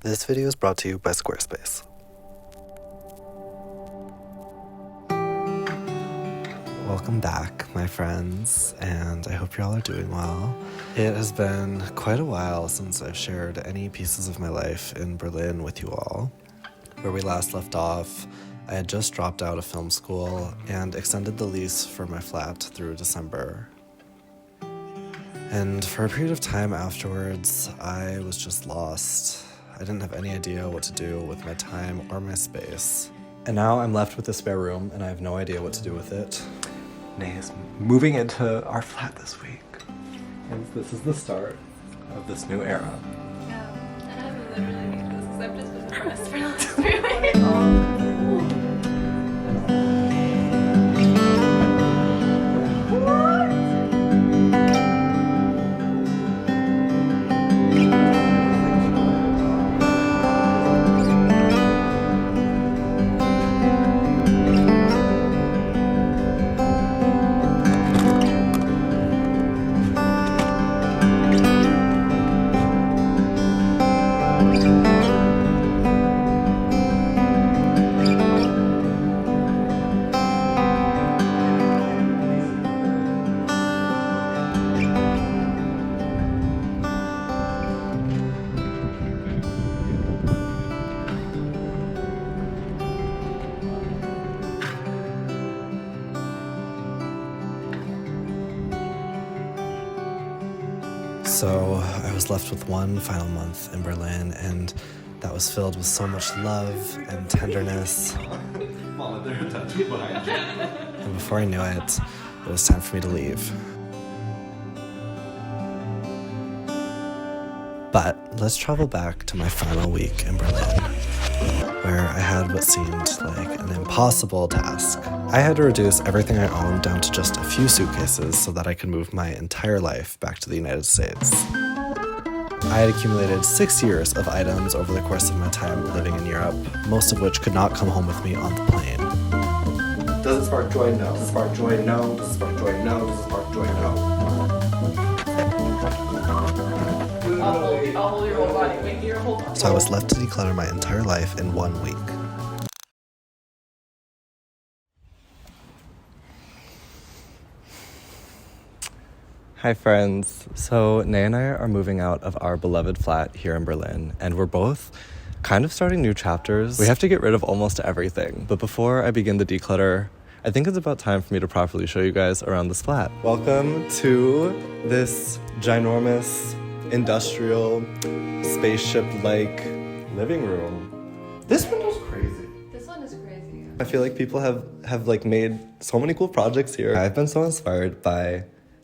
This video is brought to you by Squarespace. Welcome back, my friends, and I hope y'all are doing well. It has been quite a while since I've shared any pieces of my life in Berlin with you all. Where we last left off, I had just dropped out of film school and extended the lease for my flat through December. And for a period of time afterwards, I was just lost. I didn't have any idea what to do with my time or my space. And now I'm left with a spare room and I have no idea what to do with it. Nay is moving into our flat this week. And this is the start of this new era. Yeah, and I literally need this because I've just been depressed for the last 3 weeks. So I was left with one final month in Berlin, and that was filled with so much love and tenderness. Mama, there are tattoos behind you. And before I knew it, it was time for me to leave. But let's travel back to my final week in Berlin, where I had what seemed like an impossible task. I had to reduce everything I owned down to just a few suitcases so that I could move my entire life back to the United States. I had accumulated 6 years of items over the course of my time living in Europe, most of which could not come home with me on the plane. Does it spark joy? No. Does it spark joy? No. Does it spark joy? No. Does it spark joy? No. I'll hold your whole body. Make your whole body. So I was left to declutter my entire life in 1 week. Hi friends. So Nay and I are moving out of our beloved flat here in Berlin, and we're both kind of starting new chapters. We have to get rid of almost everything. But before I begin the declutter, I think it's about time for me to properly show you guys around this flat. Welcome to this ginormous, industrial, spaceship-like living room. This window's crazy. This one is crazy. I feel like people have like made so many cool projects here. I've been so inspired by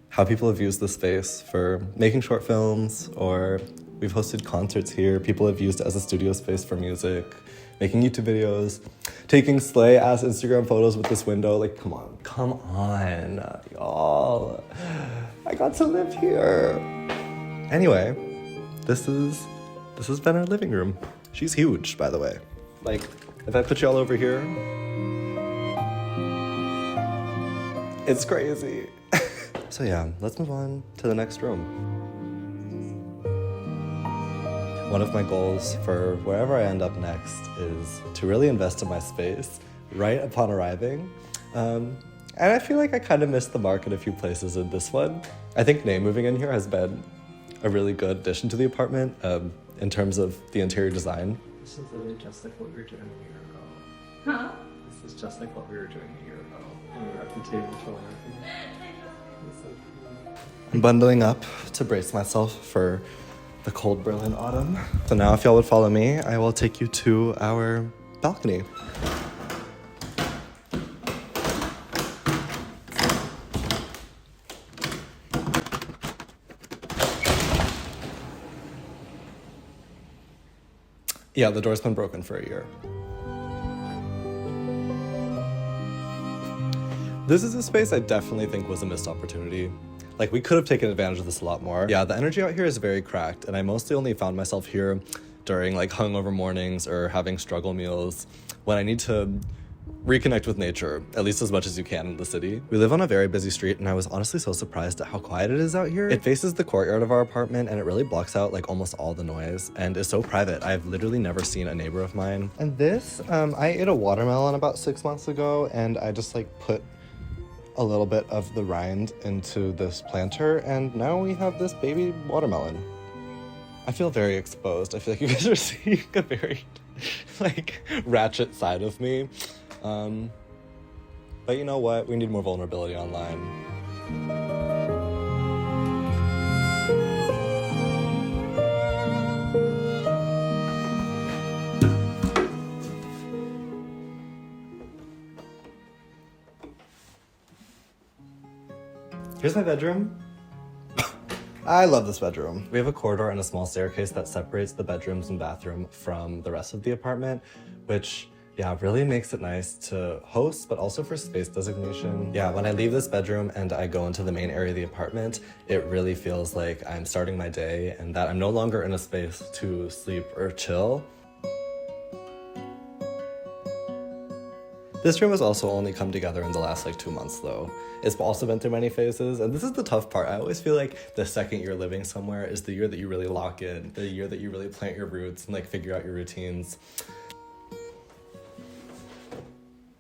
how people have used this space for making short films, or we've hosted concerts here. People have used it as a studio space for music, making YouTube videos, taking slay-ass Instagram photos with this window. Like, come on, y'all. I got to live here. Anyway, this has been our living room. She's huge, by the way. Like, if I put y'all over here, it's crazy. So yeah, let's move on to the next room. One of my goals for wherever I end up next is to really invest in my space right upon arriving. And I feel like I kind of missed the mark in a few places in this one. I think Nay moving in here has been a really good addition to the apartment in terms of the interior design. This is literally just like what we were doing a year ago. Huh? This is just like what we were doing a year ago. When we were at the table chilling. I'm bundling up to brace myself for the cold Berlin autumn. So now if y'all would follow me, I will take you to our balcony. Yeah, the door's been broken for a year. This is a space I definitely think was a missed opportunity. Like, we could have taken advantage of this a lot more. Yeah, the energy out here is very cracked, and I mostly only found myself here during like hungover mornings or having struggle meals when I need to reconnect with nature, at least as much as you can in the city. We live on a very busy street, and I was honestly so surprised at how quiet it is out here. It faces the courtyard of our apartment, and it really blocks out like almost all the noise, and is so private. I've literally never seen a neighbor of mine. And this, I ate a watermelon about 6 months ago, and I just like put a little bit of the rind into this planter, and now we have this baby watermelon. I feel very exposed. I feel like you guys are seeing a very like ratchet side of me. But you know what? We need more vulnerability online. Here's my bedroom. I love this bedroom. We have a corridor and a small staircase that separates the bedrooms and bathroom from the rest of the apartment, which, yeah, really makes it nice to host, but also for space designation. Yeah, when I leave this bedroom and I go into the main area of the apartment, it really feels like I'm starting my day and that I'm no longer in a space to sleep or chill. This room has also only come together in the last like 2 months though. It's also been through many phases, and this is the tough part. I always feel like the second you're living somewhere is the year that you really lock in, the year that you really plant your roots and like figure out your routines.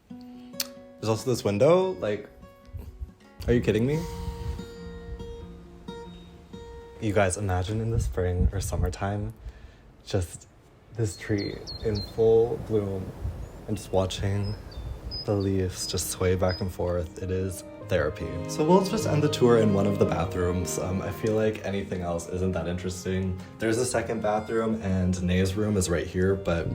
There's also this window, like, are you kidding me? You guys, imagine in the spring or summertime, just this tree in full bloom and just watching the leaves just sway back and forth. It is therapy. So we'll just end the tour in one of the bathrooms. I feel like anything else isn't that interesting. There's a second bathroom and Nay's room is right here, but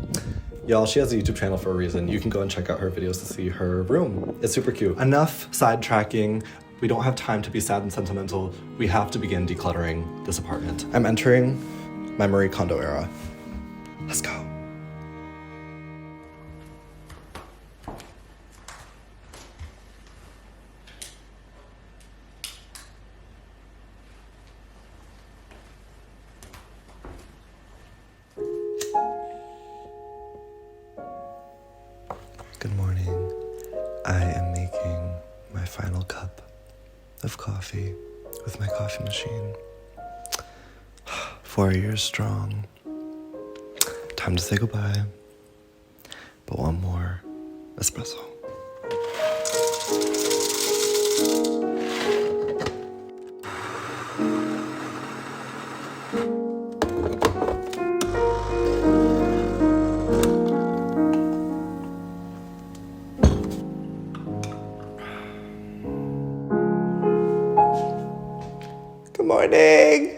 y'all, she has a YouTube channel for a reason. You can go and check out her videos to see her room. It's super cute. Enough sidetracking. We don't have time to be sad and sentimental. We have to begin decluttering this apartment. I'm entering my Marie Kondo era. Let's go. Good morning. I am making my final cup of coffee with my coffee machine. 4 years strong. Time to say goodbye. But one more espresso. Good morning.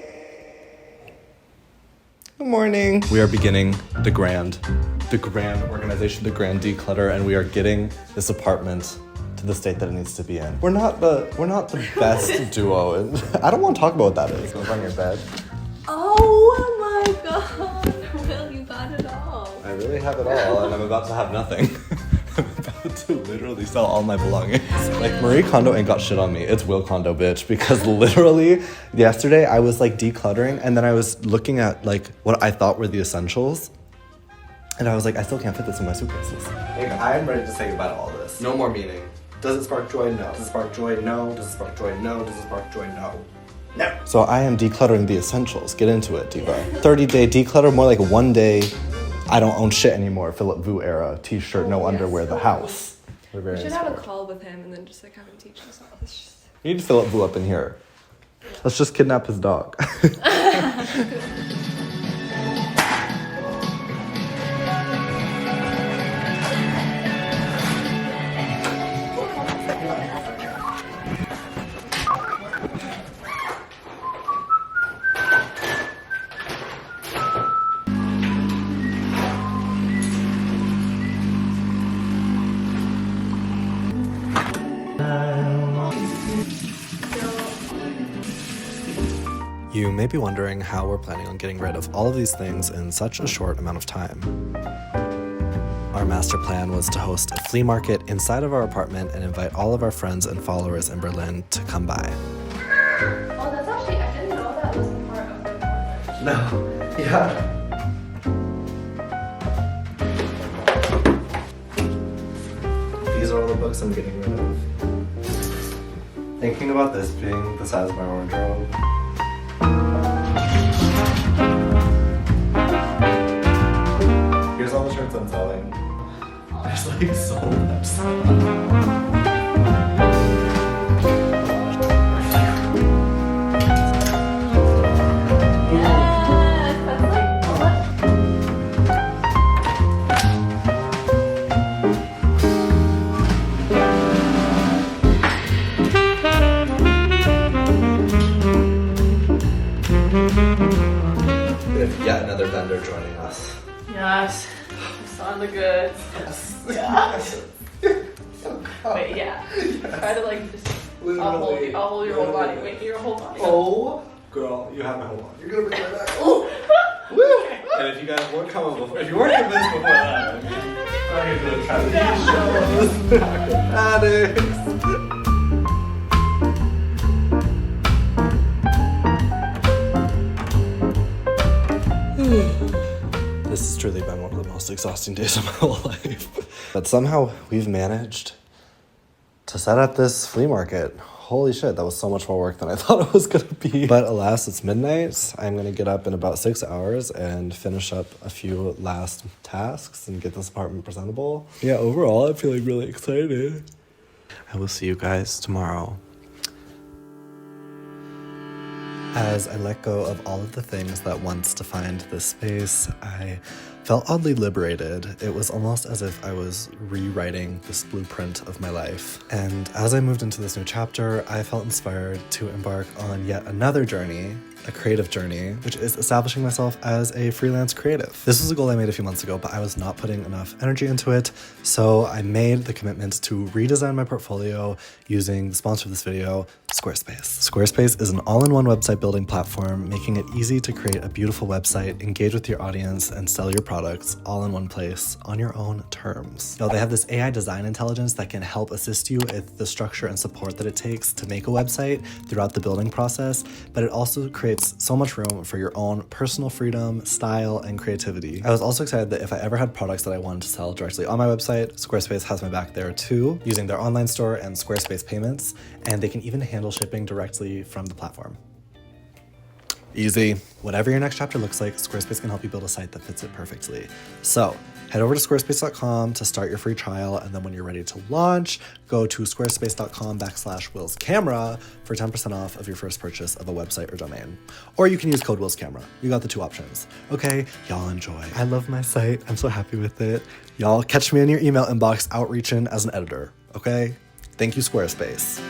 Good morning. We are beginning the grand organization, the grand declutter, and we are getting this apartment to the state that it needs to be in. We're not the best duo, and I don't want to talk about what that is. Go on your bed. Oh my god, Will, you got it all. I really have it all, and I'm about to have nothing. I'm about to literally sell all my belongings. Like, Marie Kondo ain't got shit on me. It's Will Kondo, bitch. Because literally, yesterday, I was like decluttering, and then I was looking at like what I thought were the essentials. And I was like, I still can't fit this in my suitcases. Like, I'm ready to say goodbye to all this. No more meaning. Does it spark joy? No. Does it spark joy? No. Does it spark joy? No. Does it spark joy? No. No. So I am decluttering the essentials. Get into it, Diva. 30-day declutter, more like 1 day. I don't own shit anymore. Philip Vu era. T-shirt, no underwear, the house. We're very We should have a inspired. call with him and then just like have him teach us all. It's just... We need Philip Vu up in here. Let's just kidnap his dog. You may be wondering how we're planning on getting rid of all of these things in such a short amount of time. Our master plan was to host a flea market inside of our apartment and invite all of our friends and followers in Berlin to come by. Oh, that's actually, I didn't know that was part of the apartment. No. Yeah. the books I'm getting rid of. Thinking about this being the size of my wardrobe. Here's all the shirts I'm selling. There's like so much stuff. We have yet another vendor joining us. Yes. It's on the goods. Yes. Wait, yeah. Try to like just. Literally. I'll hold your whole body. Wait, your whole body. Oh, girl, you have my whole body. You're gonna bring my back. Oh, woo! And if you guys weren't coming before, if you weren't convinced before that, I'm gonna do a tragedy shows. Acrobatics. This has truly been one of the most exhausting days of my whole life. But somehow we've managed to set up this flea market. Holy shit, that was so much more work than I thought it was gonna be. But alas, it's midnight. I'm gonna get up in about 6 hours and finish up a few last tasks and get this apartment presentable. Yeah, overall, I'm feeling really excited. I will see you guys tomorrow. As I let go of all of the things that once defined this space, I felt oddly liberated. It was almost as if I was rewriting this blueprint of my life. And as I moved into this new chapter, I felt inspired to embark on yet another journey, a creative journey, which is establishing myself as a freelance creative. This was a goal I made a few months ago, but I was not putting enough energy into it, so I made the commitment to redesign my portfolio using the sponsor of this video, Squarespace. Squarespace is an all-in-one website building platform, making it easy to create a beautiful website, engage with your audience, and sell your products all in one place on your own terms. Now, they have this AI design intelligence that can help assist you with the structure and support that it takes to make a website throughout the building process, but it also creates so much room for your own personal freedom, style, and creativity. I was also excited that if I ever had products that I wanted to sell directly on my website, Squarespace has my back there too, using their online store and Squarespace payments, and they can even handle shipping directly from the platform. Easy. Whatever your next chapter looks like, Squarespace can help you build a site that fits it perfectly. So head over to squarespace.com to start your free trial, and then when you're ready to launch, go to squarespace.com/willscamera for 10% off of your first purchase of a website or domain. Or you can use code willscamera. You got the two options. Okay, y'all enjoy. I love my site. I'm so happy with it. Y'all catch me in your email inbox outreaching as an editor, okay? Thank you, Squarespace.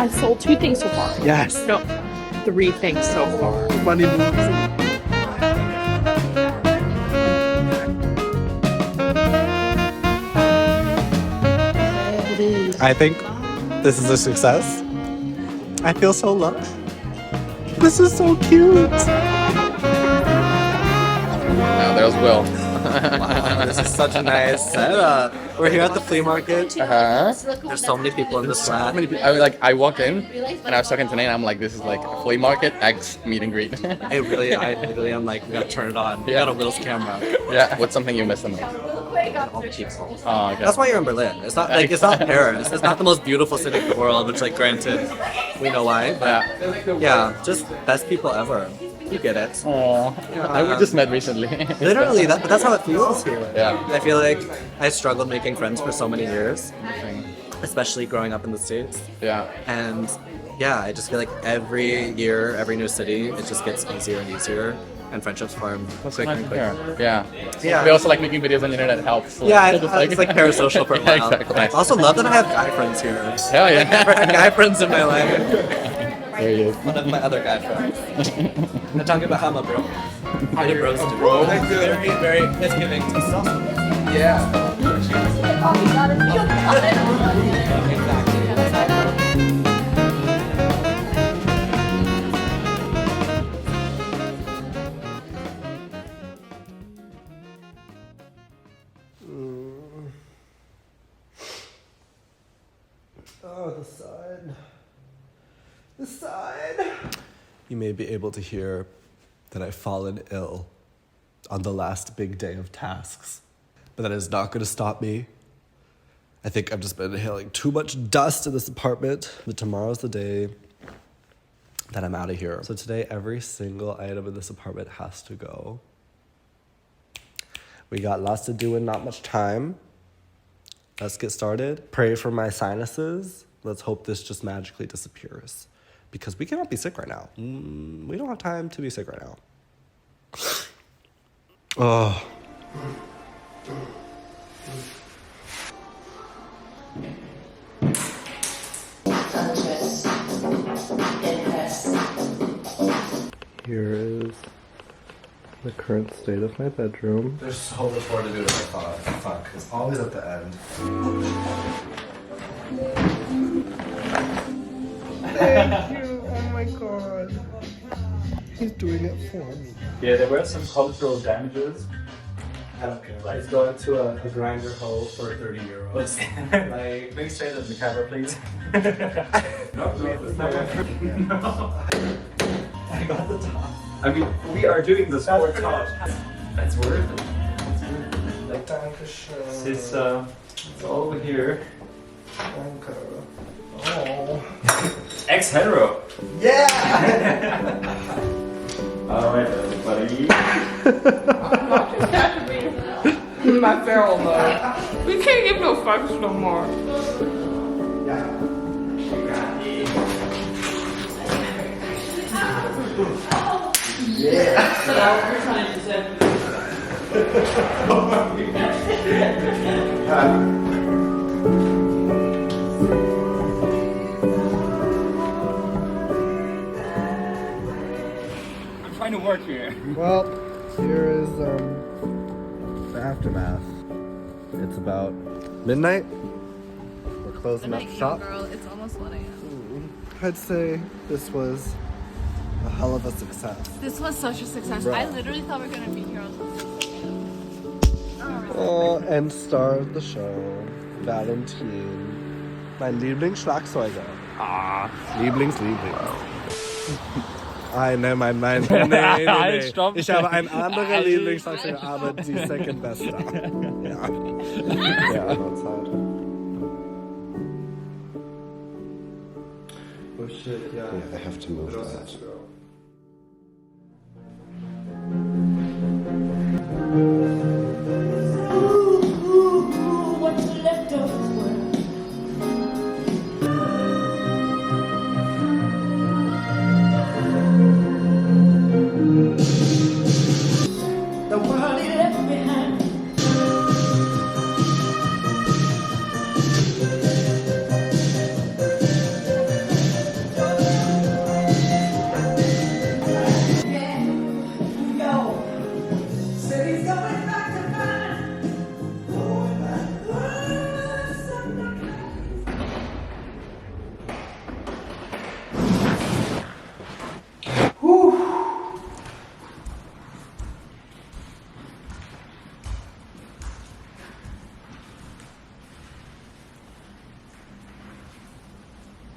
I sold 2 things so far. Yes. No, 3 things so far. Money moves. I think this is a success. I feel so loved. This is so cute. Now there's Will. Wow, this is such a nice setup. We're here at the flea market. Uh-huh. There's so many people in this flat. I walked in and I was talking to Nate and I'm like, this is like a flea market X meet and greet. I really am like, we gotta turn it on. We got a Will's camera. Yeah. What's something you miss the most? All the people. Oh, okay. That's why you're in Berlin. It's not like it's not Paris. It's not the most beautiful city in the world, which like granted, we know why. But yeah, just best people ever. You get it. Oh, we just met recently. Literally, but that's how it feels here. Yeah. I feel like I struggled making friends for so many years, especially growing up in the States. Yeah. And yeah, I just feel like every year, every new city, it just gets easier and easier. And friendships form quicker and quicker. Yeah. Yeah. We also like making videos on the internet helps. Yeah, Just it's like parasocial for a Yeah, while. exactly. I also love that I have guy friends here. Hell yeah. I've never had guy friends in my life. There he is. One of my other guy friends. I'm talking about how I'm a bro. How you bros do. Bro. Very, very misgiving testosterone. Yeah. Exactly. inside. You may be able to hear that I've fallen ill on the last big day of tasks, but that is not going to stop me. I think I've just been inhaling too much dust in this apartment, but tomorrow's the day that I'm out of here. So today, every single item in this apartment has to go. We got lots to do and not much time. Let's get started. Pray for my sinuses. Let's hope this just magically disappears, because we cannot be sick right now. We don't have time to be sick right now. Oh. Here is the current state of my bedroom. There's so much more to do than I thought. Fuck, it's always at the end. Thank you, oh my god. He's doing it for me. Yeah, there were some cultural damages. I don't care. Like, it's going to a grinder hole for 30 euros. Like, please say that in the camera, please. No, it's not my No. I got the top. I mean, we are doing the sport top. That's worth it. Like, dankeschön. It's all over here. Danke. Oh. Ex-hetero. Yeah! Alright, everybody. My feral mode. We can't give no fucks no more. Yeah. I'm trying to work here. Well, here is the aftermath. It's about midnight. We're closing up shop. Girl, it's almost 1 a.m. I'd say this was a hell of a success. This was such a success. Bruh. I literally thought we were gonna be here until 6 a.m. Oh, and star of the show, Valentin. Mein Lieblingsschlagzeuger. Ah, Lieblings. Nein. Nee. Stopp. Ich habe einen anderen Lieblingsschlagzeuger, aber die second beste. Ja. Ja, that's hard. Oh shit, yeah. Yeah, they have to move that.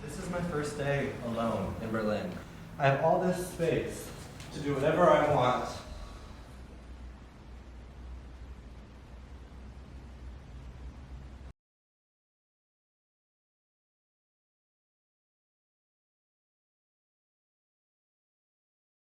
This is my first day alone in Berlin. I have all this space to do whatever I want.